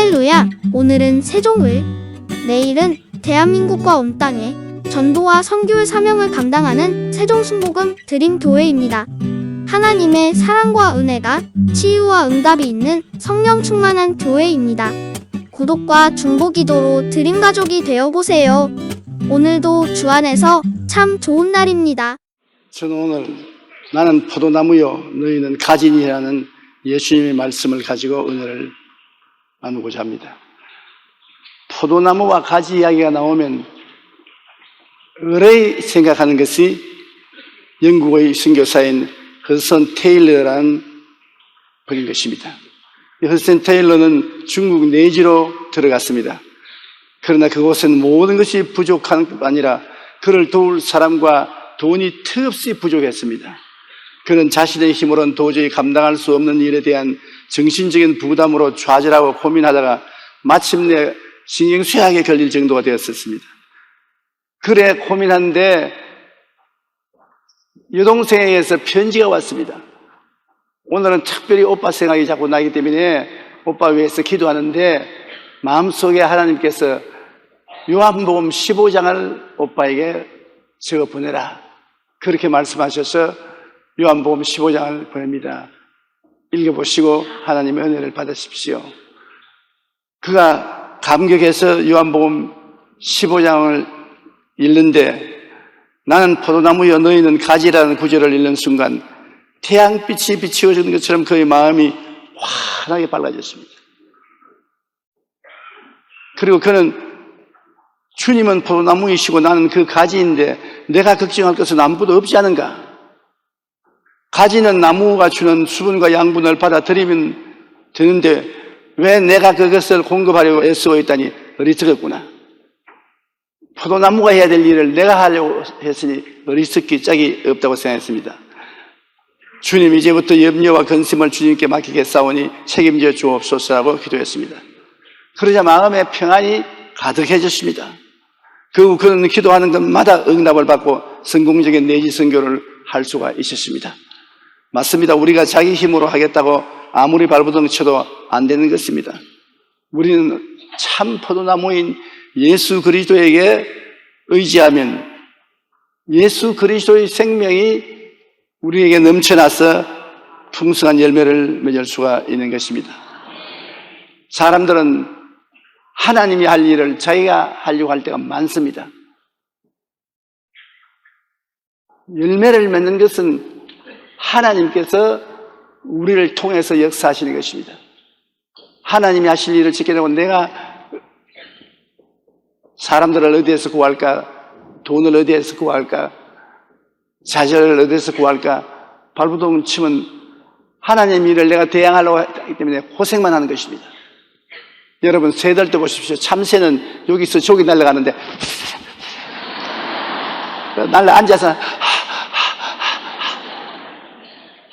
할렐루야! 오늘은 세종을, 내일은 대한민국과 온 땅에 전도와 선교의 사명을 감당하는 세종순복음 드림교회입니다. 하나님의 사랑과 은혜가 치유와 응답이 있는 성령 충만한 교회입니다. 구독과 중보기도로 드림가족이 되어보세요. 오늘도 주 안에서 참 좋은 날입니다. 저는 오늘 나는 포도나무요 너희는 가지니라는 예수님의 말씀을 가지고 은혜를 나누고자 합니다. 포도나무와 가지 이야기가 나오면 의뢰 생각하는 것이 영국의 선교사인 허드슨 테일러라는 분인 것입니다. 허드슨 테일러는 중국 내지로 들어갔습니다. 그러나 그곳은 모든 것이 부족한 것 아니라 그를 도울 사람과 돈이 턱없이 부족했습니다. 그는 자신의 힘으로는 도저히 감당할 수 없는 일에 대한 정신적인 부담으로 좌절하고 고민하다가 마침내 신경쇠약에 걸릴 정도가 되었었습니다. 그래 고민하는데 여동생에게서 편지가 왔습니다. 오늘은 특별히 오빠 생각이 자꾸 나기 때문에 오빠 위해서 기도하는데 마음속에 하나님께서 요한복음 15장을 오빠에게 적어 보내라, 그렇게 말씀하셔서 요한복음 15장을 보냅니다. 읽어보시고 하나님의 은혜를 받으십시오. 그가 감격해서 요한복음 15장을 읽는데 나는 포도나무여 너희는 가지라는 구절을 읽는 순간 태양빛이 비추어지는 것처럼 그의 마음이 환하게 밝아졌습니다. 그리고 그는 주님은 포도나무이시고 나는 그 가지인데 내가 걱정할 것은 아무것도 없지 않은가? 가지는 나무가 주는 수분과 양분을 받아들이면 되는데 왜 내가 그것을 공급하려고 애쓰고 있다니 어리석었구나. 포도나무가 해야 될 일을 내가 하려고 했으니 어리석기 짝이 없다고 생각했습니다. 주님, 이제부터 염려와 근심을 주님께 맡기겠사오니 책임져 주옵소서라고 기도했습니다. 그러자 마음에 평안이 가득해졌습니다. 그는 기도하는 것마다 응답을 받고 성공적인 내지 선교를 할 수가 있었습니다. 맞습니다. 우리가 자기 힘으로 하겠다고 아무리 발버둥 쳐도 안 되는 것입니다. 우리는 참 포도나무인 예수 그리스도에게 의지하면 예수 그리스도의 생명이 우리에게 넘쳐나서 풍성한 열매를 맺을 수가 있는 것입니다. 사람들은 하나님이 할 일을 자기가 하려고 할 때가 많습니다. 열매를 맺는 것은 하나님께서 우리를 통해서 역사하시는 것입니다. 하나님이 하실 일을 지켜내고 내가 사람들을 어디에서 구할까? 돈을 어디에서 구할까? 자녀를 어디에서 구할까? 발버둥 치면 하나님의 일을 내가 대항하려고 하기 때문에 고생만 하는 것입니다. 여러분, 새들도 보십시오. 참새는 여기서 저기 날아가는데 날아 앉아서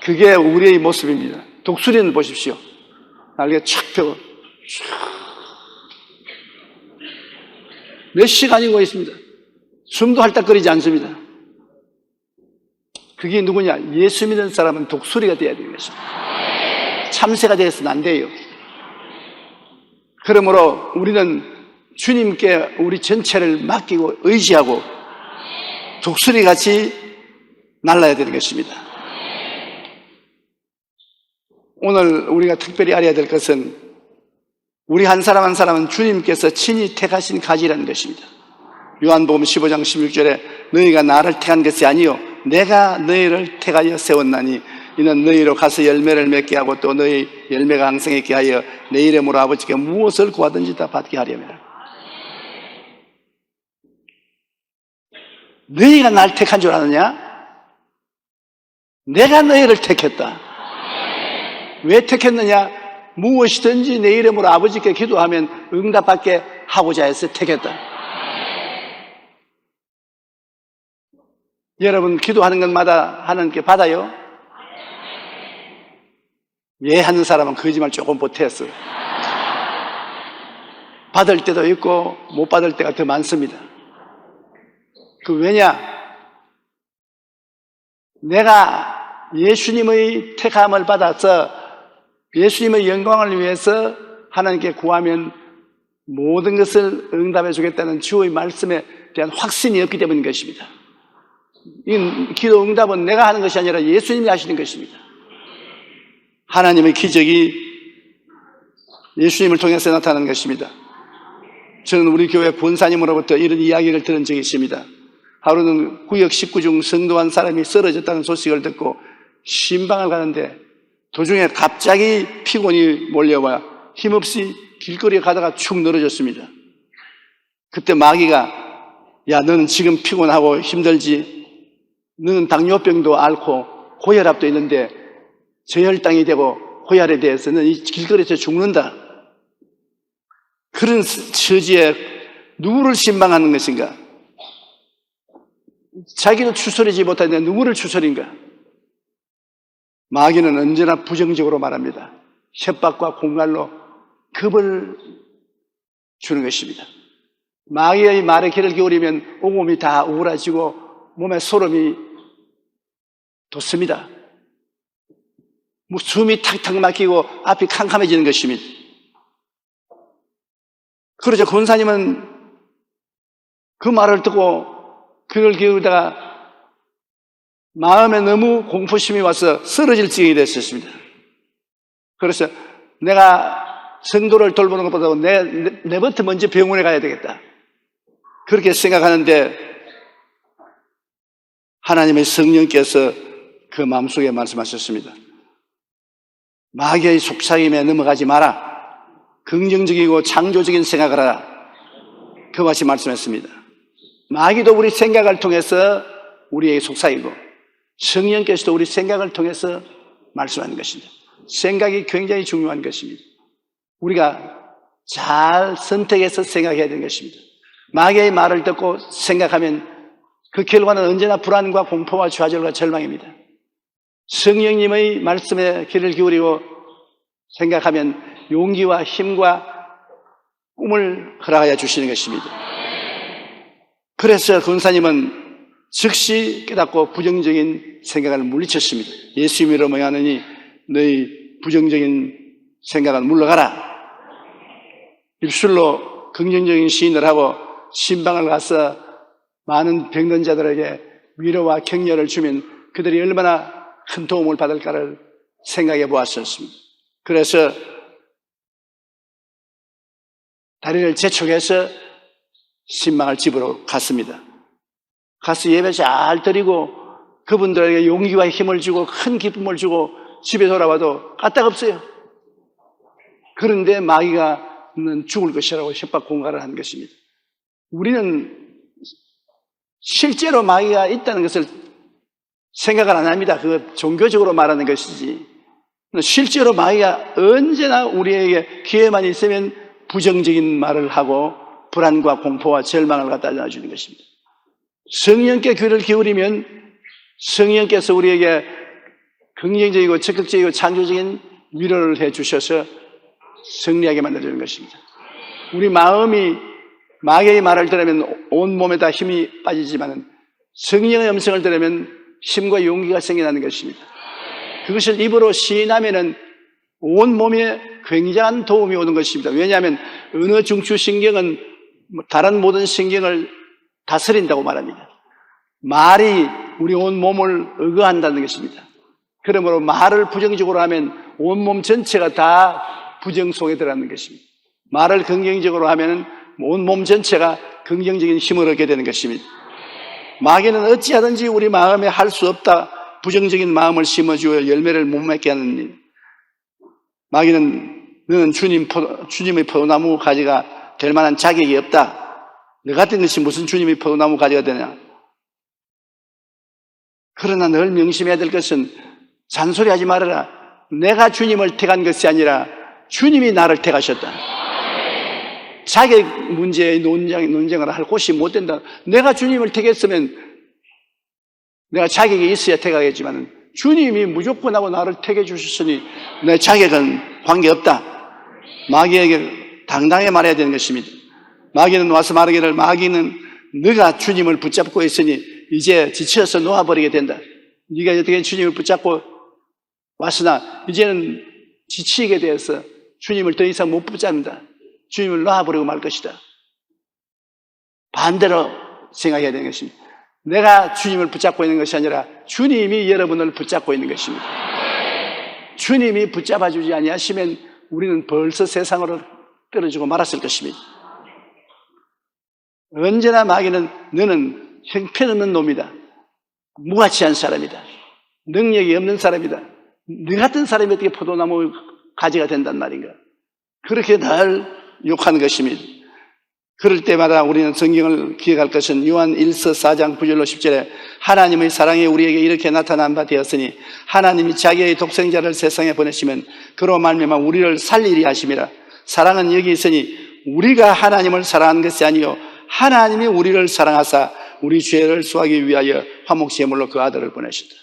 그게 우리의 모습입니다. 독수리는 보십시오. 날개 촥 펴고 몇 시간이고 있습니다. 숨도 헐떡거리지 않습니다. 그게 누구냐? 예수 믿는 사람은 독수리가 되어야 되는 것입니다. 참새가 되어서는 안 돼요. 그러므로 우리는 주님께 우리 전체를 맡기고 의지하고 독수리같이 날아야 되는 것입니다. 오늘 우리가 특별히 알아야 될 것은 우리 한 사람 한 사람은 주님께서 친히 택하신 가지라는 것입니다. 요한복음 15장 16절에 너희가 나를 택한 것이 아니요 내가 너희를 택하여 세웠나니 이는 너희로 가서 열매를 맺게 하고 또 너희 열매가 항상있게 하여 내 이름으로 아버지께 무엇을 구하든지 다 받게 하려면. 너희가 날 택한 줄 아느냐? 내가 너희를 택했다. 왜 택했느냐? 무엇이든지 내 이름으로 아버지께 기도하면 응답받게 하고자 해서 택했다. 여러분, 기도하는 것마다 하나님께 받아요? 예 하는 사람은 거짓말 조금 보태었어. 받을 때도 있고 못 받을 때가 더 많습니다. 그 왜냐? 내가 예수님의 택함을 받아서 예수님의 영광을 위해서 하나님께 구하면 모든 것을 응답해 주겠다는 주의 말씀에 대한 확신이 없기 때문인 것입니다. 이 기도 응답은 내가 하는 것이 아니라 예수님이 하시는 것입니다. 하나님의 기적이 예수님을 통해서 나타나는 것입니다. 저는 우리 교회 본사님으로부터 이런 이야기를 들은 적이 있습니다. 하루는 구역 식구 중 성도 한 사람이 쓰러졌다는 소식을 듣고 신방을 가는데 도중에 갑자기 피곤이 몰려와 힘없이 길거리에 가다가 축 늘어졌습니다. 그때 마귀가 야, 너는 지금 피곤하고 힘들지? 너는 당뇨병도 앓고 고혈압도 있는데 저혈당이 되고 고혈에 대해서는 이 길거리에서 죽는다. 그런 처지에 누구를 신방하는 것인가? 자기도 추스리지 못하는데 누구를 추스린가? 마귀는 언제나 부정적으로 말합니다. 협박과 공갈로 겁을 주는 것입니다. 마귀의 말에 귀를 기울이면 온몸이 다 우울해지고 몸에 소름이 돋습니다. 숨이 탁탁 막히고 앞이 캄캄해지는 것입니다. 그러자 권사님은 그 말을 듣고 귀를 기울이다가 마음에 너무 공포심이 와서 쓰러질 지경이 됐었습니다. 그래서 내가 성도를 돌보는 것보다 내부터 먼저 병원에 가야 되겠다. 그렇게 생각하는데 하나님의 성령께서 그 마음속에 말씀하셨습니다. 마귀의 속삭임에 넘어가지 마라. 긍정적이고 창조적인 생각을 하라. 그것이 말씀했습니다. 마귀도 우리 생각을 통해서 우리에게 속삭이고 성령께서도 우리 생각을 통해서 말씀하는 것입니다. 생각이 굉장히 중요한 것입니다. 우리가 잘 선택해서 생각해야 되는 것입니다. 마귀의 말을 듣고 생각하면 그 결과는 언제나 불안과 공포와 좌절과 절망입니다. 성령님의 말씀에 귀를 기울이고 생각하면 용기와 힘과 꿈을 허락하여 주시는 것입니다. 그래서 권사님은 즉시 깨닫고 부정적인 생각을 물리쳤습니다. 예수님으로 명하느니 너희 부정적인 생각을 물러가라. 입술로 긍정적인 시인을 하고 신방을 가서 많은 병든 자들에게 위로와 격려를 주면 그들이 얼마나 큰 도움을 받을까를 생각해 보았었습니다. 그래서 다리를 재촉해서 신방을 집으로 갔습니다. 가서 예배 잘 드리고 그분들에게 용기와 힘을 주고 큰 기쁨을 주고 집에 돌아와도 까딱없어요. 그런데 마귀가 는 죽을 것이라고 협박 공갈을 한 것입니다. 우리는 실제로 마귀가 있다는 것을 생각을 안 합니다. 그거 종교적으로 말하는 것이지. 실제로 마귀가 언제나 우리에게 기회만 있으면 부정적인 말을 하고 불안과 공포와 절망을 갖다 알려주는 것입니다. 성령께 귀를 기울이면 성령께서 우리에게 긍정적이고 적극적이고 창조적인 위로를 해 주셔서 승리하게 만들어주는 것입니다. 우리 마음이 마귀의 말을 들으면 온몸에 다 힘이 빠지지만 성령의 음성을 들으면 힘과 용기가 생겨나는 것입니다. 그것을 입으로 시인하면 온몸에 굉장한 도움이 오는 것입니다. 왜냐하면 어느 중추신경은 다른 모든 신경을 다스린다고 말합니다. 말이 우리 온몸을 의거한다는 것입니다. 그러므로 말을 부정적으로 하면 온몸 전체가 다 부정 속에 들어가는 것입니다. 말을 긍정적으로 하면 온몸 전체가 긍정적인 힘을 얻게 되는 것입니다. 마귀는 어찌하든지 우리 마음에 할 수 없다 부정적인 마음을 심어주어 열매를 못 맺게 하는 일. 마귀는 너는 주님의 포도나무 가지가 될 만한 자격이 없다. 너 같은 것이 무슨 주님의 포도나무 가지가 되냐. 그러나 늘 명심해야 될 것은 잔소리하지 말아라. 내가 주님을 택한 것이 아니라 주님이 나를 택하셨다. 자격 문제의 논쟁을 할 곳이 못 된다. 내가 주님을 택했으면 내가 자격이 있어야 택하겠지만 주님이 무조건 하고 나를 택해 주셨으니 내 자격은 관계없다. 마귀에게 당당히 말해야 되는 것입니다. 마귀는 와서 말하기를 마귀는 네가 주님을 붙잡고 있으니 이제 지쳐서 놓아버리게 된다. 네가 어떻게 주님을 붙잡고 왔으나 이제는 지치게 되어서 주님을 더 이상 못 붙잡는다. 주님을 놔버리고 말 것이다. 반대로 생각해야 되는 것입니다. 내가 주님을 붙잡고 있는 것이 아니라 주님이 여러분을 붙잡고 있는 것입니다. 주님이 붙잡아주지 아니하시면 우리는 벌써 세상으로 떨어지고 말았을 것입니다. 언제나 마귀는 너는 형편없는 놈이다. 무가치한 사람이다. 능력이 없는 사람이다. 너 같은 사람이 어떻게 포도나무 가지가 된단 말인가. 그렇게 늘 욕하는 것입니다. 그럴 때마다 우리는 성경을 기억할 것은 요한 1서 4장 9절로 10절에 하나님의 사랑이 우리에게 이렇게 나타난 바 되었으니 하나님이 자기의 독생자를 세상에 보내시면 그로 말미암아 우리를 살리려 하심이라. 사랑은 여기 있으니 우리가 하나님을 사랑한 것이 아니요 하나님이 우리를 사랑하사 우리 죄를 수하기 위하여 화목제물로 그 아들을 보내셨다.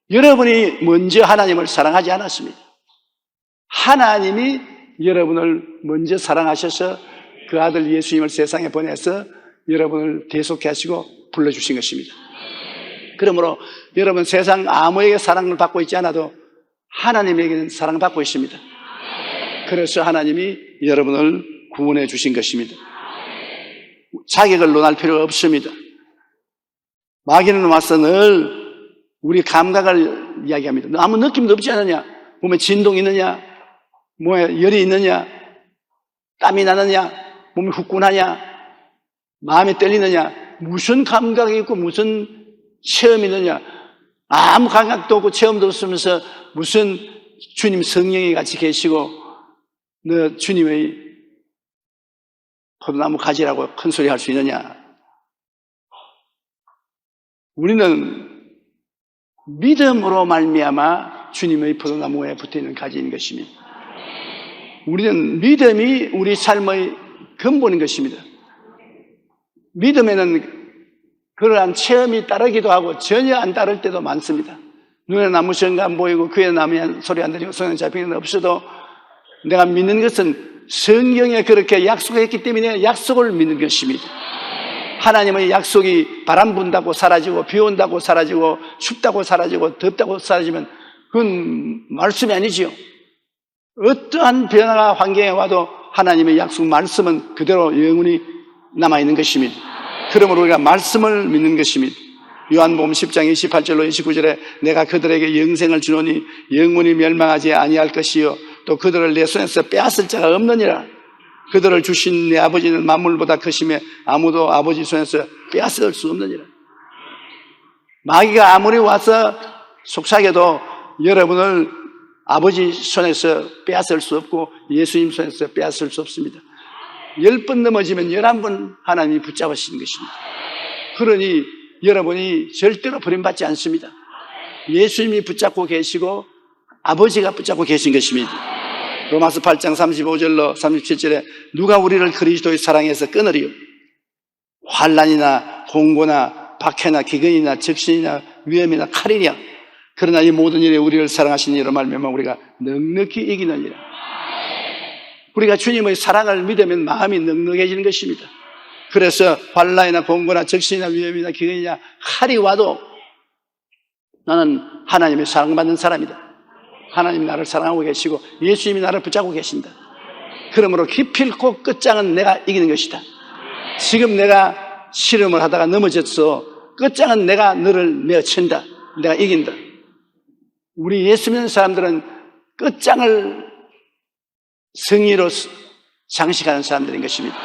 여러분이 먼저 하나님을 사랑하지 않았습니다. 하나님이 여러분을 먼저 사랑하셔서 그 아들 예수님을 세상에 보내서 여러분을 대속케 하시고 불러주신 것입니다. 그러므로 여러분 세상 아무에게 사랑을 받고 있지 않아도 하나님에게는 사랑받고 있습니다. 그래서 하나님이 여러분을 구원해 주신 것입니다. 자격을 논할 필요가 없습니다. 마귀는 와서 늘 우리 감각을 이야기합니다. 아무 느낌도 없지 않느냐? 몸에 진동이 있느냐? 몸에 열이 있느냐? 땀이 나느냐? 몸이 후끈하냐? 마음이 떨리느냐? 무슨 감각이 있고 무슨 체험이 있느냐? 아무 감각도 없고 체험도 없으면서 무슨 주님 성령이 같이 계시고 너 주님의 포도나무 가지라고 큰 소리 할 수 있느냐? 우리는 믿음으로 말미암아 주님의 포도나무에 붙어있는 가지인 것입니다. 우리는 믿음이 우리 삶의 근본인 것입니다. 믿음에는 그러한 체험이 따르기도 하고 전혀 안 따를 때도 많습니다. 눈에 나무 성가 안 보이고 귀에 나무 소리 안 들리고 손에 잡히는 게 없어도 내가 믿는 것은 성경에 그렇게 약속했기 때문에 약속을 믿는 것입니다. 하나님의 약속이 바람 분다고 사라지고 비 온다고 사라지고 춥다고 사라지고 덥다고 사라지면 그건 말씀이 아니지요. 어떠한 변화가 환경에 와도 하나님의 약속 말씀은 그대로 영원히 남아있는 것입니다. 그러므로 우리가 말씀을 믿는 것입니다. 요한복음 10장 28절로 29절에 내가 그들에게 영생을 주노니 영원히 멸망하지 아니할 것이요 또 그들을 내 손에서 빼앗을 자가 없느니라. 그들을 주신 내 아버지는 만물보다 크심에 아무도 아버지 손에서 빼앗을 수 없느니라. 마귀가 아무리 와서 속삭여도 여러분을 아버지 손에서 빼앗을 수 없고 예수님 손에서 빼앗을 수 없습니다. 10번 넘어지면 11번 하나님이 붙잡으시는 것입니다. 그러니 여러분이 절대로 버림받지 않습니다. 예수님이 붙잡고 계시고 아버지가 붙잡고 계신 것입니다. 로마서 8장 35절로 37절에 누가 우리를 그리스도의 사랑에서 끊으리요? 환난이나 공고나 박해나 기근이나 적신이나 위험이나 칼이냐? 그러나 이 모든 일에 우리를 사랑하신 이로 말미암아 우리가 넉넉히 이기느니라. 우리가 주님의 사랑을 믿으면 마음이 넉넉해지는 것입니다. 그래서 환난이나 공고나 적신이나 위험이나 기근이나 칼이 와도 나는 하나님의 사랑받는 사람이다. 하나님이 나를 사랑하고 계시고 예수님이 나를 붙잡고 계신다. 그러므로 기필코 끝장은 내가 이기는 것이다. 지금 내가 실험을 하다가 넘어졌어. 끝장은 내가 너를 메어친다. 내가 이긴다. 우리 예수 믿는 사람들은 끝장을 승리로 장식하는 사람들인 것입니다.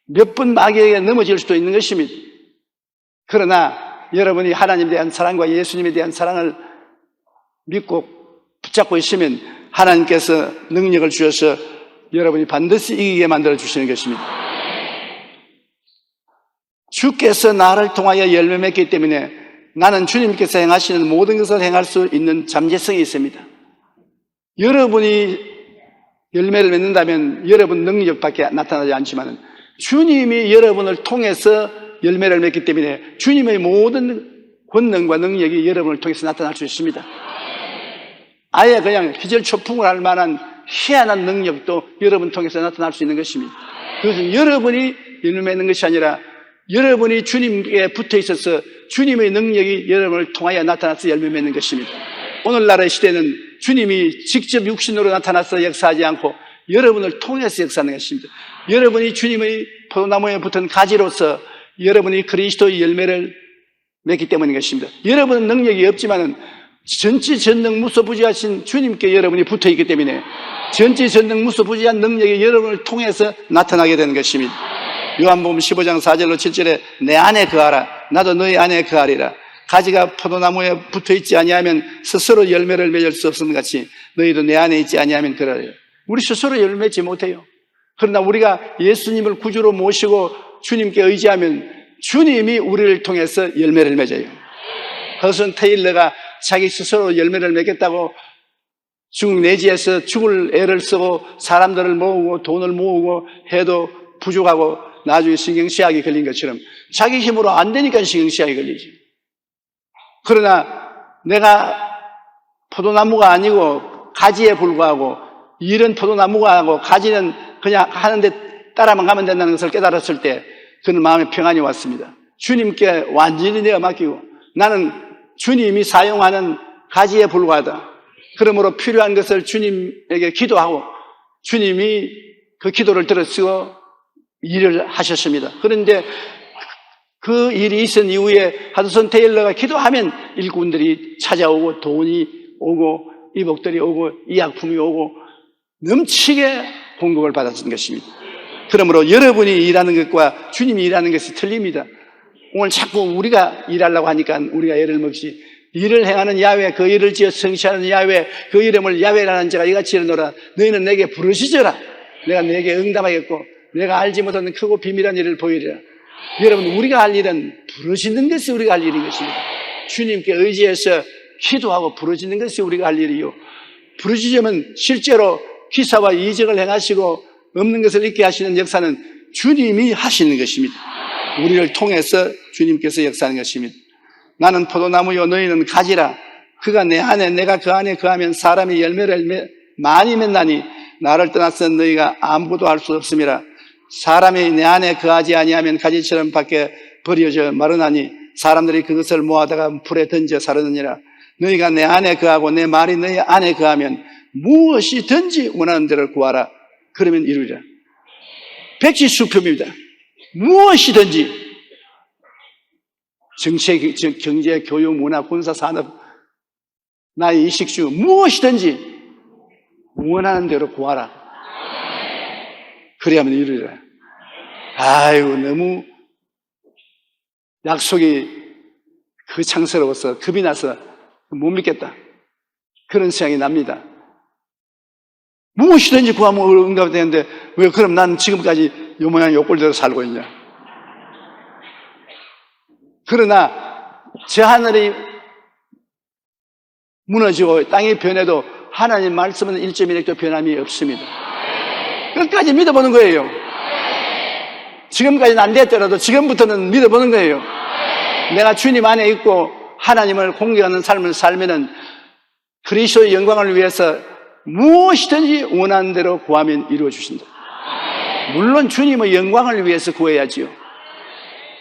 몇 번 마귀에게 넘어질 수도 있는 것입니다. 그러나 여러분이 하나님에 대한 사랑과 예수님에 대한 사랑을 믿고 붙잡고 있으면 하나님께서 능력을 주셔서 여러분이 반드시 이기게 만들어 주시는 것입니다. 주께서 나를 통하여 열매 맺기 때문에 나는 주님께서 행하시는 모든 것을 행할 수 있는 잠재성이 있습니다. 여러분이 열매를 맺는다면 여러분 능력밖에 나타나지 않지만 주님이 여러분을 통해서 열매를 맺기 때문에 주님의 모든 권능과 능력이 여러분을 통해서 나타날 수 있습니다. 아예 그냥 희절초풍을 할 만한 희한한 능력도 여러분 통해서 나타날 수 있는 것입니다. 그것은 여러분이 열매 맺는 것이 아니라 여러분이 주님께 붙어 있어서 주님의 능력이 여러분을 통하여 나타나서 열매 맺는 것입니다. 오늘날의 시대는 주님이 직접 육신으로 나타나서 역사하지 않고 여러분을 통해서 역사하는 것입니다. 여러분이 주님의 포도나무에 붙은 가지로서 여러분이 그리스도의 열매를 맺기 때문인 것입니다. 여러분은 능력이 없지만은 전지전능 무소부지하신 주님께 여러분이 붙어있기 때문에 전지전능 무소부지한 능력이 여러분을 통해서 나타나게 되는 것입니다. 요한복음 15장 4절로 7절에 내 안에 거하라 나도 너희 안에 거하리라. 가지가 포도나무에 붙어있지 아니하면 스스로 열매를 맺을 수 없음 같이 너희도 내 안에 있지 아니하면 그러리라. 우리 스스로 열매 맺지 못해요. 그러나 우리가 예수님을 구주로 모시고 주님께 의지하면 주님이 우리를 통해서 열매를 맺어요. 허슨 테일러가 자기 스스로 열매를 맺겠다고 중국 내지에서 죽을 애를 쓰고 사람들을 모으고 돈을 모으고 해도 부족하고 나중에 신경쇠약이 걸린 것처럼 자기 힘으로 안 되니까 신경쇠약이 걸리지. 그러나 내가 포도나무가 아니고 가지에 불과하고 일은 포도나무가 하고 가지는 그냥 하는데 따라만 가면 된다는 것을 깨달았을 때 그는 마음에 평안이 왔습니다. 주님께 완전히 내가 맡기고 나는 주님이 사용하는 가지에 불과하다. 그러므로 필요한 것을 주님에게 기도하고 주님이 그 기도를 들으시고 일을 하셨습니다. 그런데 그 일이 있은 이후에 하드슨 테일러가 기도하면 일꾼들이 찾아오고 돈이 오고 이복들이 오고医薬품이 오고 넘치게 공급을 받았던 것입니다. 그러므로 여러분이 일하는 것과 주님이 일하는 것이 틀립니다. 오늘 자꾸 우리가 일하려고 하니까 우리가 애를 먹지. 일을 행하는 야훼, 그 일을 지어 성취하는 야훼, 그 이름을 야훼라는 자가 이같이 이르노라. 너희는 내게 부르시져라. 내가 내게 응답하겠고 내가 알지 못하는 크고 비밀한 일을 보이리라. 여러분, 우리가 할 일은 부르시는 것이 우리가 할 일인 것입니다. 주님께 의지해서 기도하고 부르시는 것이 우리가 할 일이요. 부르시려면 실제로 기사와 이적을 행하시고 없는 것을 있게 하시는 역사는 주님이 하시는 것입니다. 우리를 통해서 주님께서 역사하는 것입니다. 나는 포도나무요 너희는 가지라. 그가 내 안에 내가 그 안에 거하면 사람이 열매를 많이 맺나니 나를 떠나서 너희가 아무것도 할 수 없음이라. 사람이 내 안에 거하지 아니하면 가지처럼 밖에 버려져 마르나니 사람들이 그것을 모아다가 불에 던져 사르느니라. 너희가 내 안에 거하고 내 말이 너희 안에 거하면 무엇이든지 원하는 대로 구하라. 그러면 이루리라. 백지수표입니다. 무엇이든지 정책, 경제, 교육, 문화, 군사, 산업, 나의 이식주 무엇이든지 원하는 대로 구하라. 그래야만 이루리라. 아이고 너무 약속이 그 창스러워서 겁이 나서 못 믿겠다. 그런 생각이 납니다. 무엇이든지 구하면 응답이 되는데 왜 그럼 난 지금까지 요 모양 요 꼴대로 살고 있냐. 그러나 저 하늘이 무너지고 땅이 변해도 하나님 말씀은 1.1획도 변함이 없습니다. 끝까지 믿어보는 거예요. 지금까지는 안 됐더라도 지금부터는 믿어보는 거예요. 내가 주님 안에 있고 하나님을 공경하는 삶을 살면은 그리스도의 영광을 위해서 무엇이든지 원하는 대로 구하면 이루어 주신다. 물론 주님의 영광을 위해서 구해야지요.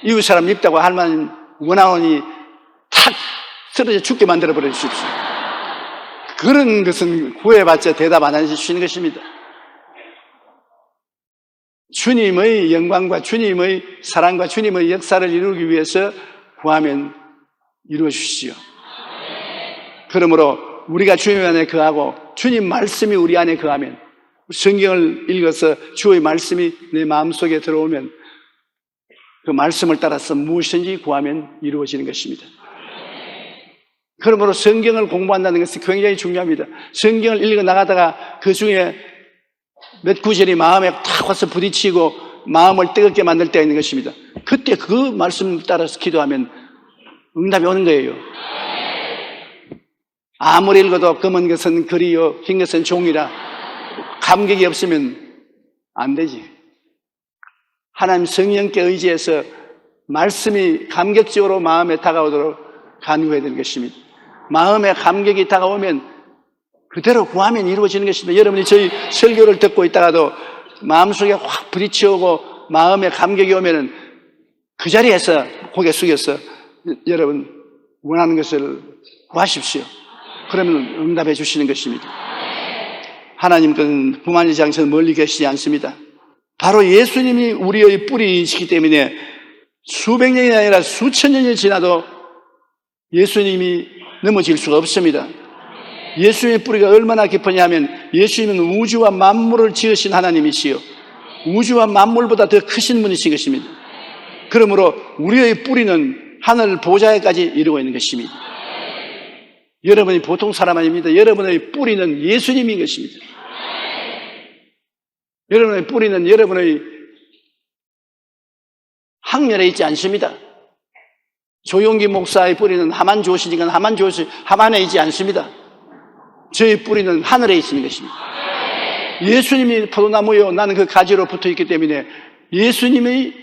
이웃 사람 밉다고 할 만한 원하오니 탁 쓰러져 죽게 만들어 버려 주십시오. 그런 것은 구해봤자 대답 안 해주시는 것입니다. 주님의 영광과 주님의 사랑과 주님의 역사를 이루기 위해서 구하면 이루어 주시죠. 그러므로 우리가 주님 안에 거하고 주님 말씀이 우리 안에 거하면 성경을 읽어서 주의 말씀이 내 마음속에 들어오면 그 말씀을 따라서 무엇이든지 구하면 이루어지는 것입니다. 그러므로 성경을 공부한다는 것이 굉장히 중요합니다. 성경을 읽어 나가다가 그 중에 몇 구절이 마음에 탁 와서 부딪히고 마음을 뜨겁게 만들 때가 있는 것입니다. 그때 그 말씀 따라서 기도하면 응답이 오는 거예요. 아무리 읽어도 검은 것은 글이요 흰 것은 종이라. 감격이 없으면 안 되지. 하나님 성령께 의지해서 말씀이 감격적으로 마음에 다가오도록 간구해야 되는 것입니다. 마음에 감격이 다가오면 그대로 구하면 이루어지는 것입니다. 여러분이 저희 설교를 듣고 있다가도 마음속에 확 부딪혀오고 마음에 감격이 오면은 그 자리에서 고개 숙여서 여러분 원하는 것을 구하십시오. 그러면 응답해 주시는 것입니다. 하나님은 부만리 장처럼 멀리 계시지 않습니다. 바로 예수님이 우리의 뿌리이시기 때문에 수백 년이 아니라 수천 년이 지나도 예수님이 넘어질 수가 없습니다. 예수님의 뿌리가 얼마나 깊으냐면 예수님은 우주와 만물을 지으신 하나님이시요 우주와 만물보다 더 크신 분이신 것입니다. 그러므로 우리의 뿌리는 하늘 보좌에까지 이르고 있는 것입니다. 여러분이 보통 사람 아닙니다. 여러분의 뿌리는 예수님인 것입니다. 여러분의 뿌리는 여러분의 학렬에 있지 않습니다. 조용기 목사의 뿌리는 하만 조시니까 하만에 있지 않습니다. 저의 뿌리는 하늘에 있는 것입니다. 예수님이 포도나무요 나는 그 가지로 붙어 있기 때문에 예수님이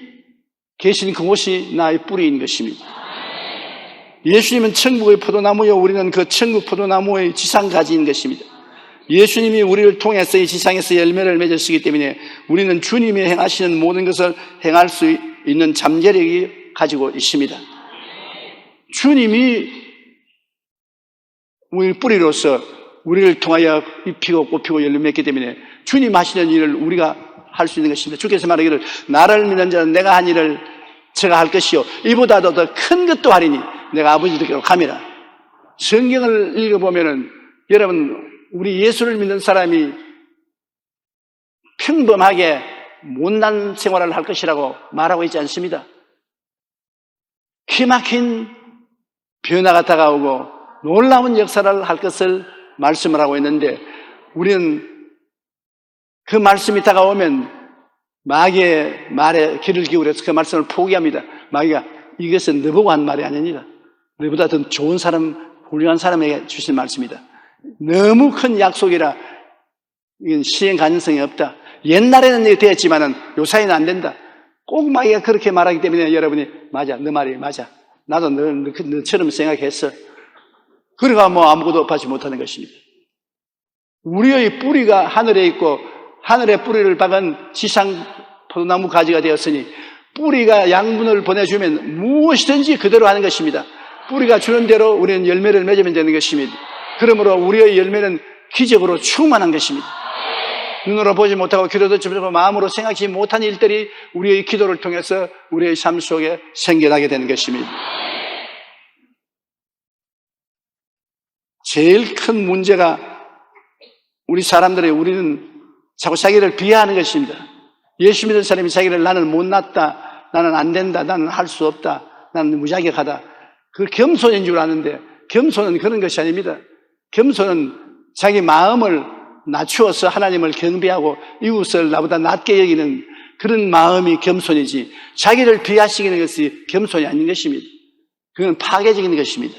계신 그곳이 나의 뿌리인 것입니다. 예수님은 천국의 포도나무요 우리는 그 천국 포도나무의 지상가지인 것입니다. 예수님이 우리를 통해서 이 지상에서 열매를 맺으시기 때문에 우리는 주님이 행하시는 모든 것을 행할 수 있는 잠재력이 가지고 있습니다. 주님이 우리 뿌리로서 우리를 통하여 잎히고 꽃피고 열매 맺기 때문에 주님 하시는 일을 우리가 할 수 있는 것입니다. 주께서 말하기를 나를 믿는 자는 내가 한 일을 제가 할 것이요 이보다도 더 큰 것도 하리니 내가 아버지께로 가미라. 성경을 읽어보면은 여러분 우리 예수를 믿는 사람이 평범하게 못난 생활을 할 것이라고 말하고 있지 않습니다. 기막힌 변화가 다가오고 놀라운 역사를 할 것을 말씀을 하고 있는데 우리는 그 말씀이 다가오면 마귀의 말에 귀를 기울여서 그 말씀을 포기합니다. 마귀가 이것은 너보고 한 말이 아닙니다. 너보다 더 좋은 사람, 훌륭한 사람에게 주신 말씀이다. 너무 큰 약속이라 이건 시행 가능성이 없다. 옛날에는 이게 되었지만은 요사이는 안 된다. 꼭 마귀가 그렇게 말하기 때문에 여러분이 맞아, 너 말이 맞아. 나도 너처럼 생각했어. 그러니까 아무것도 받지 못하는 것입니다. 우리의 뿌리가 하늘에 있고 하늘의 뿌리를 박은 지상 포도나무 가지가 되었으니 뿌리가 양분을 보내주면 무엇이든지 그대로 하는 것입니다. 뿌리가 주는 대로 우리는 열매를 맺으면 되는 것입니다. 그러므로 우리의 열매는 기적으로 충만한 것입니다. 눈으로 보지 못하고 귀로 듣지 못하고 마음으로 생각하지 못한 일들이 우리의 기도를 통해서 우리의 삶 속에 생겨나게 되는 것입니다. 제일 큰 문제가 우리는 자꾸 자기를 비하하는 것입니다. 예수 믿는 사람이 자기를 나는 못났다, 나는 안 된다, 나는 할 수 없다, 나는 무자격하다. 그 겸손인 줄 아는데 겸손은 그런 것이 아닙니다. 겸손은 자기 마음을 낮추어서 하나님을 경배하고 이웃을 나보다 낮게 여기는 그런 마음이 겸손이지 자기를 비하시키는 것이 겸손이 아닌 것입니다. 그건 파괴적인 것입니다.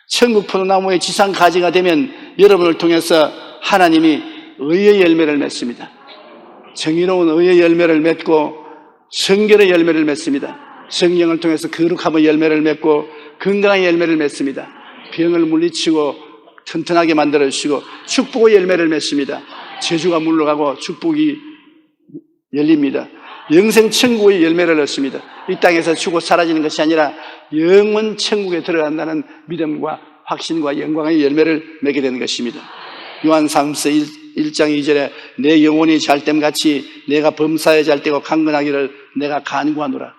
천국 포도나무의 지상 가지가 되면 여러분을 통해서 하나님이 의의 열매를 맺습니다. 정의로운 의의 열매를 맺고 성결의 열매를 맺습니다. 성령을 통해서 거룩함의 열매를 맺고 건강의 열매를 맺습니다. 병을 물리치고 튼튼하게 만들어주시고 축복의 열매를 맺습니다. 저주가 물러가고 축복이 열립니다. 영생 천국의 열매를 얻습니다. 이 땅에서 죽고 사라지는 것이 아니라 영원 천국에 들어간다는 믿음과 확신과 영광의 열매를 맺게 되는 것입니다. 요한삼서 1장 2절에 내 영혼이 잘됨 같이 내가 범사에 잘되고 강건하기를 내가 간구하노라.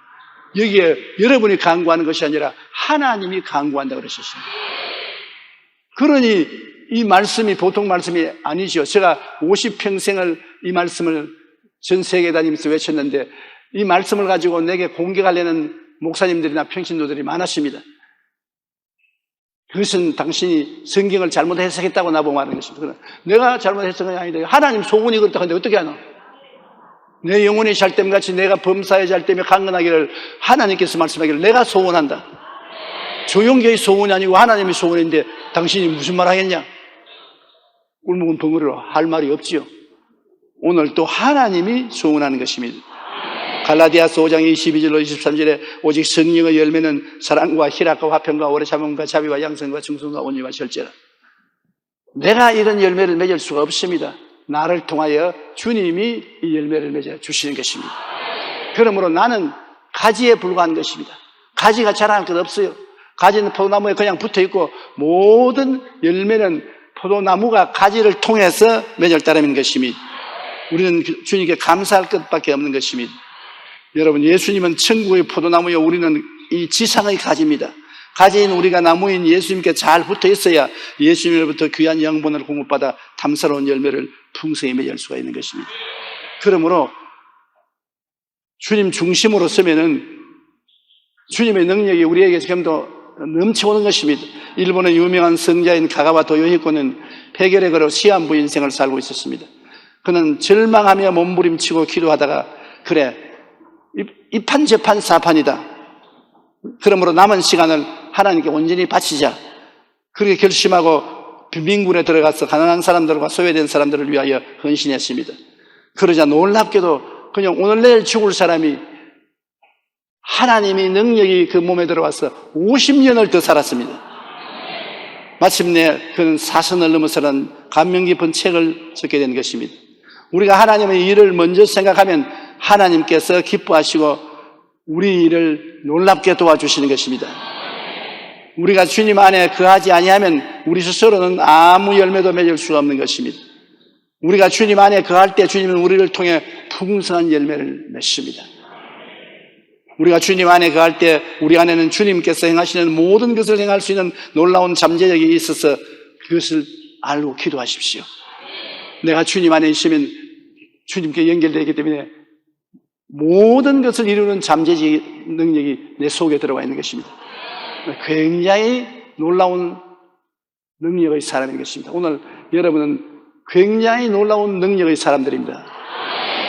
여기에 여러분이 간구하는 것이 아니라 하나님이 간구한다고 그러셨습니다. 그러니 이 말씀이 보통 말씀이 아니죠. 제가 50평생을 이 말씀을 전 세계 다니면서 외쳤는데 이 말씀을 가지고 내게 공격하려는 목사님들이나 평신도들이 많았습니다. 그것은 당신이 성경을 잘못 해석했다고 나보고 말하는 것입니다. 내가 잘못 해석한 게 아니다. 하나님 소원이 그렇다 하는데 어떻게 하나? 내 영혼이 잘됨같이 내가 범사에 잘되며 강건하기를 하나님께서 말씀하기를 내가 소원한다. 조용계의 소원이 아니고 하나님의 소원인데 당신이 무슨 말 하겠냐? 꿀묵은 벙어리로 할 말이 없지요. 오늘 또 하나님이 소원하는 것입니다. 갈라디아서 5장 22절로 23절에 오직 성령의 열매는 사랑과 희락과 화평과 오래 참음과 자비와 양선과 충성과 온유와 절제라. 내가 이런 열매를 맺을 수가 없습니다. 나를 통하여 주님이 이 열매를 맺어 주시는 것입니다. 그러므로 나는 가지에 불과한 것입니다. 가지가 자랑할 것 없어요. 가지는 포도나무에 그냥 붙어 있고 모든 열매는 포도나무가 가지를 통해서 맺을 따름인 것입니다. 우리는 주님께 감사할 것밖에 없는 것입니다. 여러분, 예수님은 천국의 포도나무요, 우리는 이 지상의 가지입니다. 가지인 우리가 나무인 예수님께 잘 붙어 있어야 예수님으로부터 귀한 영분을 공급받아 탐스러운 열매를 풍성히 맺을 수가 있는 것입니다. 그러므로 주님 중심으로 서면은 주님의 능력이 우리에게 지금도 넘쳐오는 것입니다. 일본의 유명한 성자인 가가와토 요히코는 폐결의 거로 시한부 인생을 살고 있었습니다. 그는 절망하며 몸부림치고 기도하다가 그래, 이판저판 사판이다. 그러므로 남은 시간을 하나님께 온전히 바치자. 그렇게 결심하고 빈민군에 들어가서 가난한 사람들과 소외된 사람들을 위하여 헌신했습니다. 그러자 놀랍게도 그냥 오늘 내일 죽을 사람이 하나님의 능력이 그 몸에 들어와서 50년을 더 살았습니다. 마침내 그는 사선을 넘어서는 감명 깊은 책을 쓰게 된 것입니다. 우리가 하나님의 일을 먼저 생각하면 하나님께서 기뻐하시고 우리 일을 놀랍게 도와주시는 것입니다. 우리가 주님 안에 거하지 아니하면 우리 스스로는 아무 열매도 맺을 수 없는 것입니다. 우리가 주님 안에 거할 때 주님은 우리를 통해 풍성한 열매를 맺습니다. 우리가 주님 안에 거할 때 우리 안에는 주님께서 행하시는 모든 것을 행할 수 있는 놀라운 잠재력이 있어서 그것을 알고 기도하십시오. 내가 주님 안에 있으면 주님께 연결되기 때문에 모든 것을 이루는 잠재적 능력이 내 속에 들어와 있는 것입니다. 굉장히 놀라운 능력의 사람인 것입니다. 오늘 여러분은 굉장히 놀라운 능력의 사람들입니다.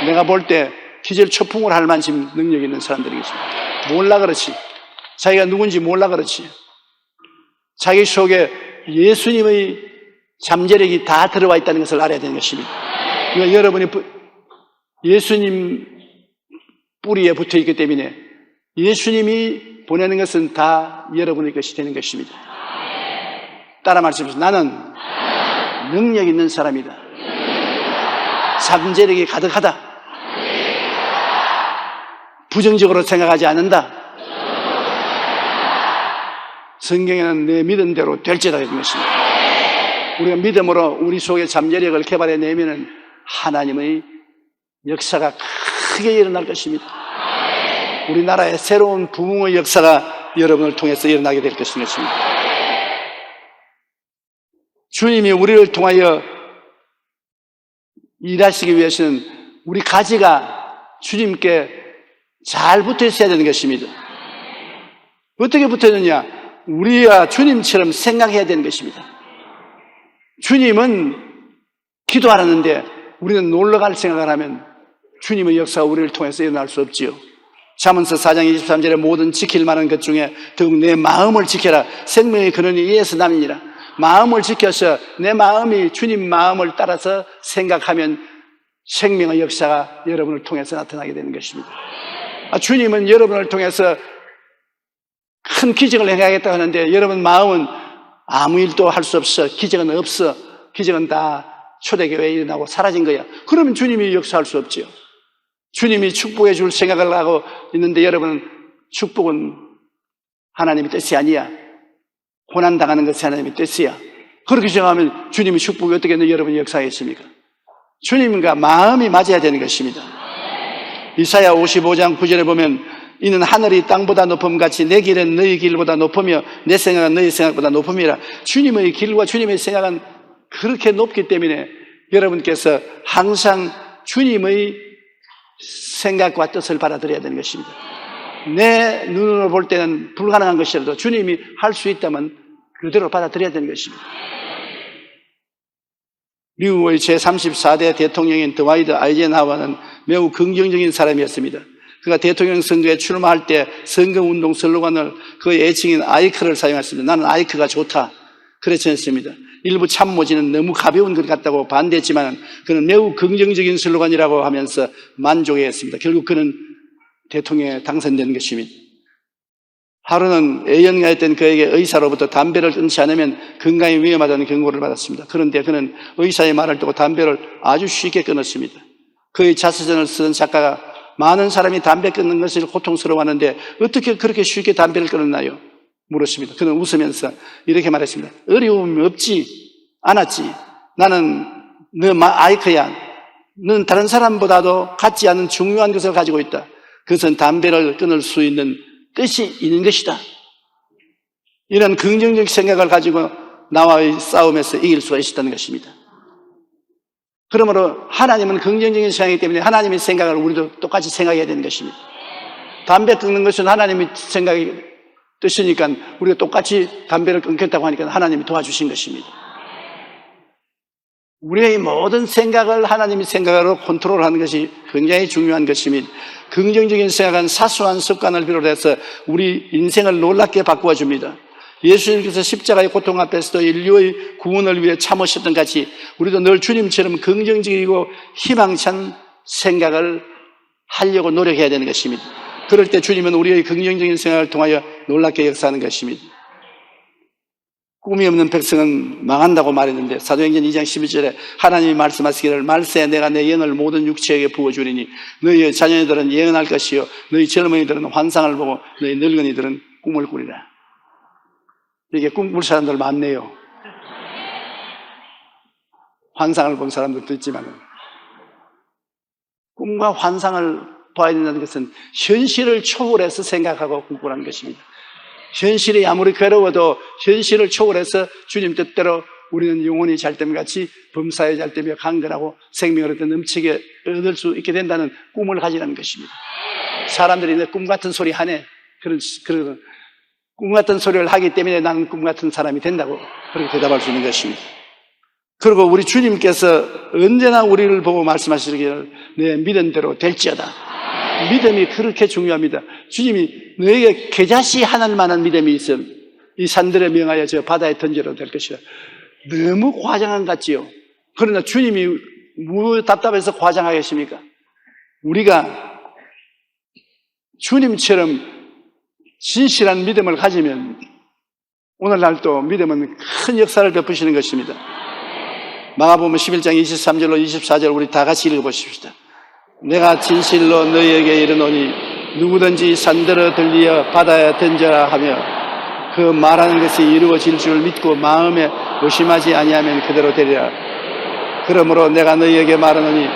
내가 볼 때 기절초풍을 할 만큼 능력 있는 사람들이겠습니다. 몰라 그렇지. 자기가 누군지 몰라 그렇지. 자기 속에 예수님의 잠재력이 다 들어와 있다는 것을 알아야 되는 것입니다. 그러니까 여러분이 예수님 뿌리에 붙어 있기 때문에 예수님이 보내는 것은 다 여러분의 것이 되는 것입니다. 따라 말씀하세요. 나는 능력 있는 사람이다. 잠재력이 가득하다. 부정적으로 생각하지 않는다. 성경에는 내 믿은 대로 될지다 이런 것입니다. 우리가 믿음으로 우리 속에 잠재력을 개발해내면 하나님의 역사가 크게 일어날 것입니다. 우리나라의 새로운 부흥의 역사가 여러분을 통해서 일어나게 될 것입니다. 주님이 우리를 통하여 일하시기 위해서는 우리 가지가 주님께 잘 붙어 있어야 되는 것입니다. 어떻게 붙어 있느냐? 우리가 주님처럼 생각해야 되는 것입니다. 주님은 기도하는데 우리는 놀러갈 생각을 하면 주님의 역사가 우리를 통해서 일어날 수 없지요. 잠언서 4장 23절에 모든 지킬 만한 것 중에 더욱 내 마음을 지켜라. 생명의 근원이 이에서 남이니라. 마음을 지켜서 내 마음이 주님 마음을 따라서 생각하면 생명의 역사가 여러분을 통해서 나타나게 되는 것입니다. 주님은 여러분을 통해서 큰 기적을 행하겠다 하는데 여러분 마음은 아무 일도 할 수 없어. 기적은 없어. 기적은 다 초대교회에 일어나고 사라진 거야. 그러면 주님이 역사할 수 없지요. 주님이 축복해 줄 생각을 하고 있는데 여러분은 축복은 하나님의 뜻이 아니야. 고난당하는 것이 하나님의 뜻이야. 그렇게 생각하면 주님의 축복이 어떻게 여러분이 역사하겠습니까? 주님과 마음이 맞아야 되는 것입니다. 이사야 55장 9절에 보면 이는 하늘이 땅보다 높음같이 내 길은 너희 길보다 높으며 내 생각은 너희 생각보다 높음이라. 주님의 길과 주님의 생각은 그렇게 높기 때문에 여러분께서 항상 주님의 생각과 뜻을 받아들여야 되는 것입니다. 내 눈으로 볼 때는 불가능한 것이라도 주님이 할 수 있다면 그대로 받아들여야 되는 것입니다. 미국의 제34대 대통령인 드와이드 아이젠하워는 매우 긍정적인 사람이었습니다. 그가 대통령 선거에 출마할 때 선거운동 슬로건을 그의 애칭인 아이크를 사용했습니다. 나는 아이크가 좋다. 그렇지 않습니다. 일부 참모진은 너무 가벼운 것 같다고 반대했지만 그는 매우 긍정적인 슬로건이라고 하면서 만족해했습니다. 결국 그는 대통령에 당선된 것입니다. 하루는 애연가였던 그에게 의사로부터 담배를 끊지 않으면 건강에 위험하다는 경고를 받았습니다. 그런데 그는 의사의 말을 듣고 담배를 아주 쉽게 끊었습니다. 그의 자서전을 쓰던 작가가 많은 사람이 담배 끊는 것을 고통스러워하는데 어떻게 그렇게 쉽게 담배를 끊었나요? 물었습니다. 그는 웃으면서 이렇게 말했습니다. 어려움이 없지 않았지. 나는 너 아이크야. 너는 다른 사람보다도 갖지 않은 중요한 것을 가지고 있다. 그것은 담배를 끊을 수 있는 뜻이 있는 것이다. 이런 긍정적 생각을 가지고 나와의 싸움에서 이길 수가 있었다는 것입니다. 그러므로 하나님은 긍정적인 생각이기 때문에 하나님의 생각을 우리도 똑같이 생각해야 되는 것입니다. 담배 끊는 것은 하나님의 생각이 뜻이니까 우리가 똑같이 담배를 끊겠다고 하니까 하나님이 도와주신 것입니다. 우리의 모든 생각을 하나님의 생각으로 컨트롤하는 것이 굉장히 중요한 것입니다. 긍정적인 생각은 사소한 습관을 비롯해서 우리 인생을 놀랍게 바꾸어 줍니다. 예수님께서 십자가의 고통 앞에서도 인류의 구원을 위해 참으셨던 같이 우리도 늘 주님처럼 긍정적이고 희망찬 생각을 하려고 노력해야 되는 것입니다. 그럴 때 주님은 우리의 긍정적인 생각을 통하여 놀랍게 역사하는 것입니다. 꿈이 없는 백성은 망한다고 말했는데 사도행전 2장 12절에 하나님이 말씀하시기를 말세에 내가 내 영을 모든 육체에게 부어주리니 너희 자녀들은 예언할 것이요 너희 젊은이들은 환상을 보고 너희 늙은이들은 꿈을 꾸리라. 이게 꿈꿀 사람들 많네요. 환상을 본 사람들도 있지만 꿈과 환상을 봐야 된다는 것은 현실을 초월해서 생각하고 꿈꾸라는 것입니다. 현실이 아무리 괴로워도 현실을 초월해서 주님 뜻대로 우리는 영혼이 잘됨 같이 범사에 잘되며 강건하고 생명을 얻어 넘치게 얻을 수 있게 된다는 꿈을 가지라는 것입니다. 사람들이 내 꿈 같은 소리 하네. 그런 꿈 같은 소리를 하기 때문에 나는 꿈 같은 사람이 된다고 그렇게 대답할 수 있는 것입니다. 그리고 우리 주님께서 언제나 우리를 보고 말씀하시기를 내 믿은 대로 될지어다. 믿음이 그렇게 중요합니다. 주님이 너에게 겨자씨 하나를 만한 믿음이 있으면 이 산들에 명하여 저 바다에 던져도 될 것이다. 너무 과장한 것 같지요. 그러나 주님이 뭐 답답해서 과장하겠습니까? 우리가 주님처럼 진실한 믿음을 가지면 오늘날도 믿음은 큰 역사를 베푸시는 것입니다. 마가복음 11장 23절로 24절 우리 다 같이 읽어보십시다. 내가 진실로 너희에게 이르노니 누구든지 산들어 들리어 바다에 던져라 하며 그 말하는 것이 이루어질 줄 믿고 마음에 의심하지 아니하면 그대로 되리라. 그러므로 내가 너희에게 말하노니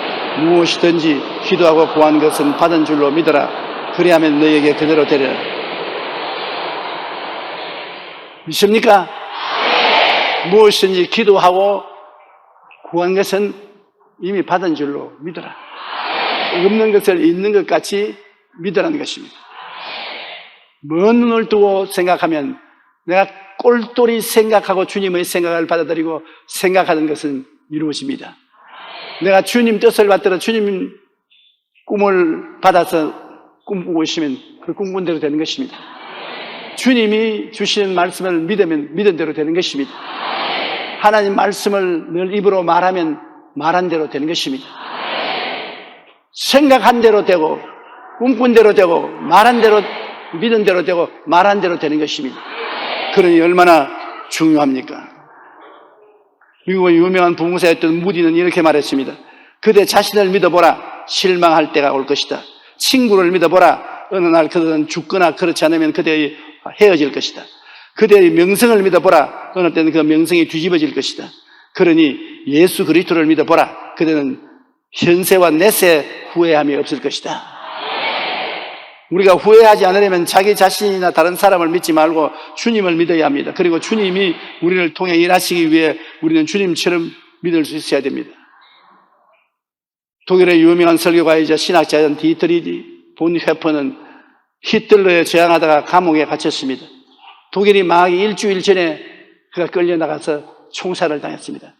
무엇이든지 기도하고 구한 것은 받은 줄로 믿어라. 그리하면 너희에게 그대로 되리라. 믿습니까? 무엇이든지 기도하고 구한 것은 이미 받은 줄로 믿어라. 없는 것을 있는 것 같이 믿으라는 것입니다. 먼 눈을 두고 생각하면 내가 꼴똘히 생각하고 주님의 생각을 받아들이고 생각하는 것은 이루어집니다. 내가 주님 뜻을 받들어 주님 꿈을 받아서 꿈꾸고 있으면 그 꿈꾼 대로 되는 것입니다. 주님이 주시는 말씀을 믿으면 믿은 대로 되는 것입니다. 하나님 말씀을 늘 입으로 말하면 말한 대로 되는 것입니다. 생각한 대로 되고 꿈꾼 대로 되고 말한 대로 믿은 대로 되고 말한 대로 되는 것입니다. 그러니 얼마나 중요합니까? 미국의 유명한 부흥사였던 무디는 이렇게 말했습니다. 그대 자신을 믿어보라. 실망할 때가 올 것이다. 친구를 믿어보라. 어느 날 그들은 죽거나 그렇지 않으면 그대의 헤어질 것이다. 그대의 명성을 믿어보라. 어느 때는 그 명성이 뒤집어질 것이다. 그러니 예수 그리스도를 믿어보라. 그대는 현세와 내세 후회함이 없을 것이다. 우리가 후회하지 않으려면 자기 자신이나 다른 사람을 믿지 말고 주님을 믿어야 합니다. 그리고 주님이 우리를 통해 일하시기 위해 우리는 주님처럼 믿을 수 있어야 됩니다. 독일의 유명한 설교가이자 신학자인 디트리히 본헤퍼는 히틀러에 저항하다가 감옥에 갇혔습니다. 독일이 망하기 일주일 전에 그가 끌려나가서 총살을 당했습니다.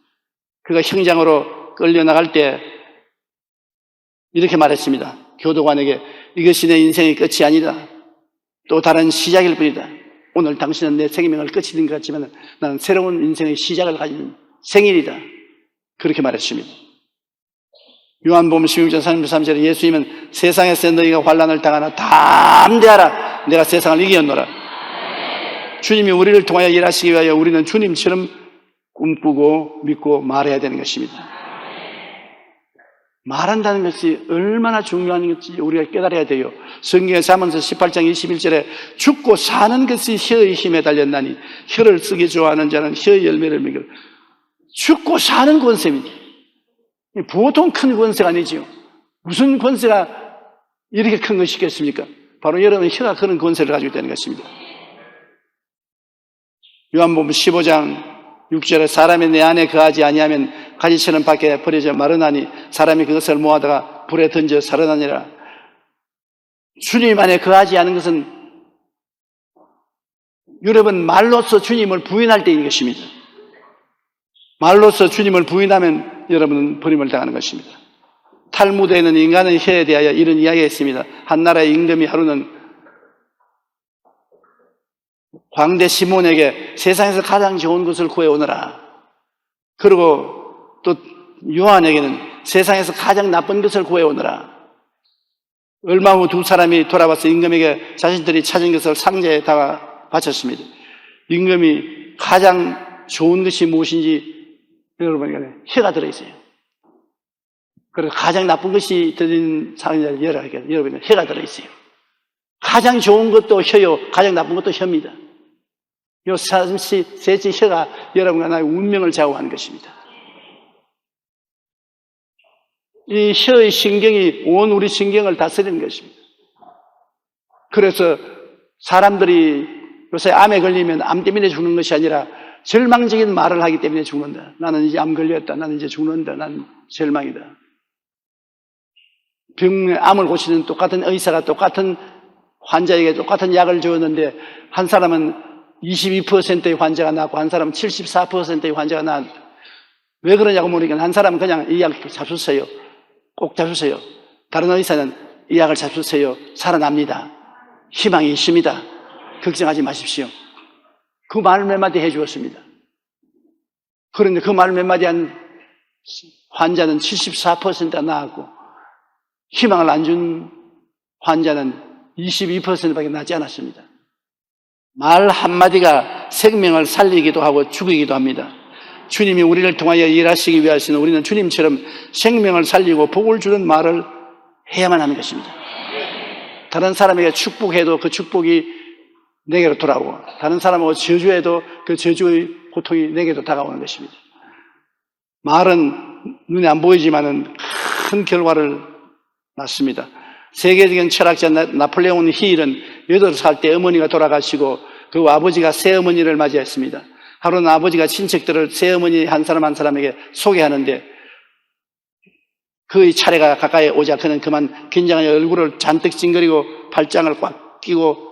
그가 형장으로 끌려나갈 때 이렇게 말했습니다. 교도관에게 이것이 내 인생의 끝이 아니다. 또 다른 시작일 뿐이다. 오늘 당신은 내 생명을 끝이 된 것 같지만 나는 새로운 인생의 시작을 가진 생일이다. 그렇게 말했습니다. 요한복음 16장 33절에 예수님은 세상에서 너희가 환난을 당하나 담대하라. 내가 세상을 이기었노라. 주님이 우리를 통하여 일하시기 위하여 우리는 주님처럼 꿈꾸고 믿고 말해야 되는 것입니다. 말한다는 것이 얼마나 중요한 것인지 우리가 깨달아야 돼요. 성경의 잠언서 18장 21절에 죽고 사는 것이 혀의 힘에 달렸나니 혀를 쓰기 좋아하는 자는 혀의 열매를 먹을. 죽고 사는 권세입니다. 보통 큰 권세가 아니지요. 무슨 권세가 이렇게 큰 것이 있겠습니까? 바로 여러분 혀가 그런 권세를 가지고 있다는 것입니다. 요한복음 15장 6절에 사람이 내 안에 거하지 아니하면 가지처럼 밖에 버려져 마르나니 사람이 그것을 모아다가 불에 던져 살아나니라. 주님 안에 거하지 않은 것은 여러분 말로써 주님을 부인할 때인 것입니다. 말로써 주님을 부인하면 여러분은 버림을 당하는 것입니다. 탈무드에는 인간의 혀에 대하여 이런 이야기가 있습니다. 한 나라의 임금이 하루는 황대 시몬에게 세상에서 가장 좋은 것을 구해오너라. 그리고 또 요한에게는 세상에서 가장 나쁜 것을 구해오너라. 얼마 후 두 사람이 돌아와서 임금에게 자신들이 찾은 것을 상자에다가 바쳤습니다. 임금이 가장 좋은 것이 무엇인지 여러분 혀가 들어있어요. 그래서 가장 나쁜 것이 들린 상자를 열어야겠다. 여러분 혀가 들어있어요. 가장 좋은 것도 혀요, 가장 나쁜 것도 혀입니다. 요 셋이 혀가 여러분과 나의 운명을 좌우하는 것입니다. 이 혀의 신경이 온 우리 신경을 다스리는 것입니다. 그래서 사람들이 요새 암에 걸리면 암 때문에 죽는 것이 아니라 절망적인 말을 하기 때문에 죽는다. 나는 이제 암 걸렸다. 나는 이제 죽는다. 나는 절망이다. 암을 고치는 똑같은 의사가 똑같은 환자에게 똑같은 약을 주었는데 한 사람은 22%의 환자가 나왔고 한 사람은 74%의 환자가 나왔다. 왜 그러냐고 물으니까 한 사람은 그냥 이 약 잡수세요. 꼭 잡수세요. 다른 의사는 이 약을 잡수세요. 살아납니다. 희망이 있습니다. 걱정하지 마십시오. 그 말 몇 마디 해주었습니다. 그런데 그 말 몇 마디 한 환자는 74%가 나았고 희망을 안 준 환자는 22%밖에 나지 않았습니다. 말 한마디가 생명을 살리기도 하고 죽이기도 합니다. 주님이 우리를 통하여 일하시기 위해서는 우리는 주님처럼 생명을 살리고 복을 주는 말을 해야만 하는 것입니다. 다른 사람에게 축복해도 그 축복이 내게로 돌아오고 다른 사람하고 저주해도 그 저주의 고통이 내게로 다가오는 것입니다. 말은 눈에 안 보이지만은 큰 결과를 낳습니다. 세계적인 철학자 나폴레옹 힐은 8살 때 어머니가 돌아가시고 그 아버지가 새어머니를 맞이했습니다. 하루는 아버지가 친척들을 새어머니 한 사람 한 사람에게 소개하는데 그의 차례가 가까이 오자 그는 그만 긴장하여 얼굴을 잔뜩 찡그리고 팔짱을 꽉 끼고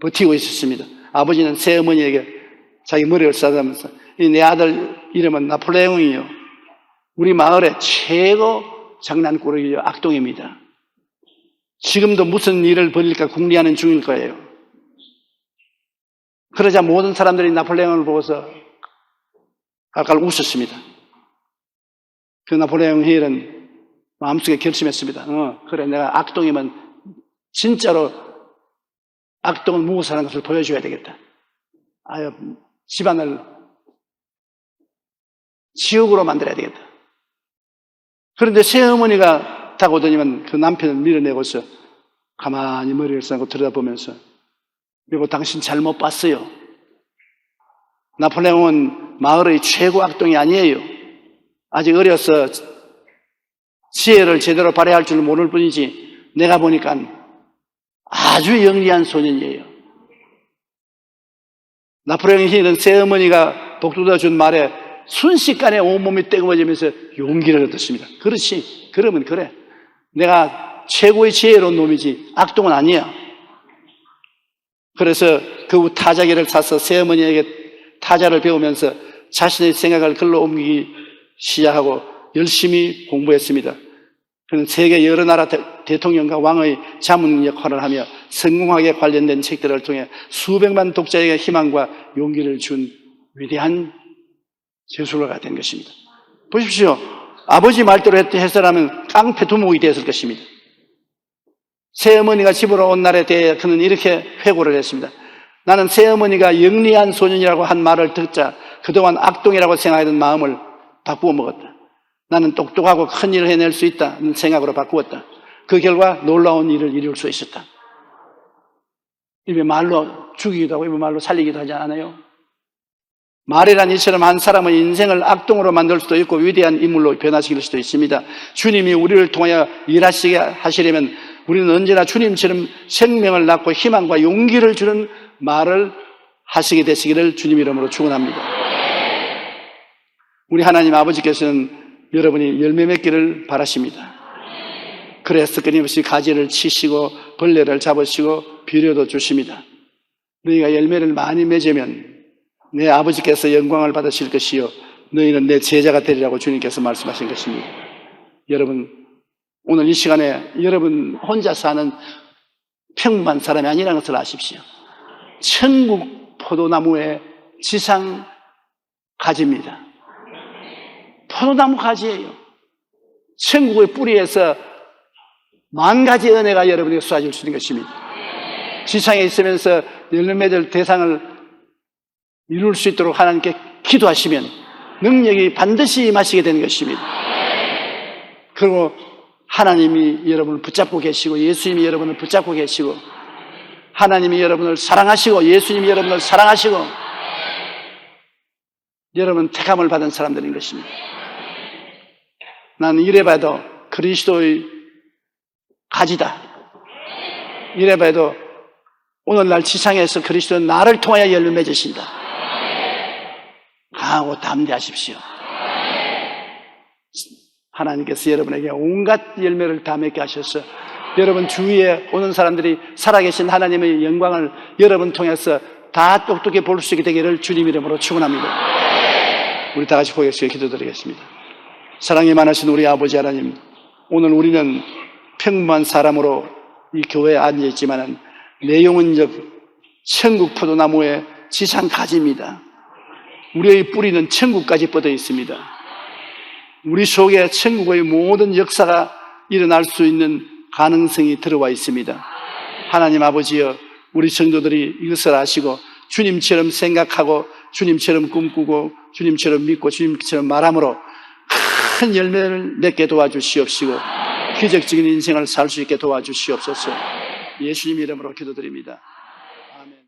버티고 있었습니다. 아버지는 새어머니에게 자기 머리를 싸다면서 내 아들 이름은 나폴레옹이요. 우리 마을의 최고 장난꾸러기요. 악동입니다. 지금도 무슨 일을 벌일까 궁리하는 중일 거예요. 그러자 모든 사람들이 나폴레옹을 보고서 깔깔 웃었습니다. 그 나폴레옹 힐은 마음속에 결심했습니다. 그래 내가 악동이면 진짜로 악동은 무엇하는 것을 보여줘야 되겠다. 아유 집안을 지옥으로 만들어야 되겠다. 그런데 새어머니가 딱 오더니만 그 남편을 밀어내고서 가만히 머리를 싸고 들여다보면서 여보 당신 잘못 봤어요. 나폴레옹은 마을의 최고 악동이 아니에요. 아직 어려서 지혜를 제대로 발휘할 줄 모를 뿐이지 내가 보니까 아주 영리한 소년이에요. 나폴레옹 힐은 새어머니가 복돋아 준 말에 순식간에 온몸이 뜨거워지면서 용기를 얻었습니다. 그렇지. 그러면 그래. 내가 최고의 지혜로운 놈이지 악동은 아니야. 그래서 그 후 타자기를 사서 새어머니에게 타자를 배우면서 자신의 생각을 글로 옮기기 시작하고 열심히 공부했습니다. 그는 세계 여러 나라 대통령과 왕의 자문 역할을 하며 성공하게 관련된 책들을 통해 수백만 독자에게 희망과 용기를 준 위대한 제술가가 된 것입니다. 보십시오. 아버지 말대로 했더라면 깡패 두목이 되었을 것입니다. 새어머니가 집으로 온 날에 대해 그는 이렇게 회고를 했습니다. 나는 새어머니가 영리한 소년이라고 한 말을 듣자 그동안 악동이라고 생각하던 마음을 바꾸어 먹었다. 나는 똑똑하고 큰 일을 해낼 수 있다는 생각으로 바꾸었다. 그 결과 놀라운 일을 이룰 수 있었다. 입에 말로 죽이기도 하고 입에 말로 살리기도 하지 않아요? 말이란 이처럼 한 사람의 인생을 악동으로 만들 수도 있고 위대한 인물로 변화시킬 수도 있습니다. 주님이 우리를 통하여 일하시게 하시려면 우리는 언제나 주님처럼 생명을 낳고 희망과 용기를 주는 말을 하시게 되시기를 주님 이름으로 축원합니다. 우리 하나님 아버지께서는 여러분이 열매 맺기를 바라십니다. 그래서 끊임없이 가지를 치시고 벌레를 잡으시고 비료도 주십니다. 너희가 열매를 많이 맺으면 내 아버지께서 영광을 받으실 것이요 너희는 내 제자가 되리라고 주님께서 말씀하신 것입니다. 여러분, 오늘 이 시간에 여러분 혼자 사는 평범한 사람이 아니라는 것을 아십시오. 천국 포도나무의 지상 가지입니다. 포도나무 가지예요. 천국의 뿌리에서 만 가지 은혜가 여러분에게 쏟아질 수 있는 것입니다. 지상에 있으면서 열매 맺을 대상을 이룰 수 있도록 하나님께 기도하시면 능력이 반드시 임하시게 되는 것입니다. 그리고 하나님이 여러분을 붙잡고 계시고 예수님이 여러분을 붙잡고 계시고 하나님이 여러분을 사랑하시고 예수님이 여러분을 사랑하시고 여러분 택함을 받은 사람들인 것입니다. 나는 이래봐도 그리스도의 가지다. 이래봐도 오늘날 지상에서 그리스도는 나를 통하여 열매 맺으신다. 강하고 담대하십시오. 하나님께서 여러분에게 온갖 열매를 다 맺게 하셔서 여러분 주위에 오는 사람들이 살아계신 하나님의 영광을 여러분 통해서 다 똑똑히 볼 수 있게 되기를 주님 이름으로 축원합니다. 우리 다 같이 고개숙여 기도드리겠습니다. 사랑이 많으신 우리 아버지 하나님, 오늘 우리는 평범한 사람으로 이 교회에 앉아있지만 내용은적 천국 포도나무의 지상 가지입니다. 우리의 뿌리는 천국까지 뻗어 있습니다. 우리 속에 천국의 모든 역사가 일어날 수 있는 가능성이 들어와 있습니다. 하나님 아버지여, 우리 성도들이 이것을 아시고 주님처럼 생각하고 주님처럼 꿈꾸고 주님처럼 믿고 주님처럼 말함으로 큰 열매를 맺게 도와주시옵시고 기적적인 인생을 살 수 있게 도와주시옵소서. 예수님 이름으로 기도드립니다.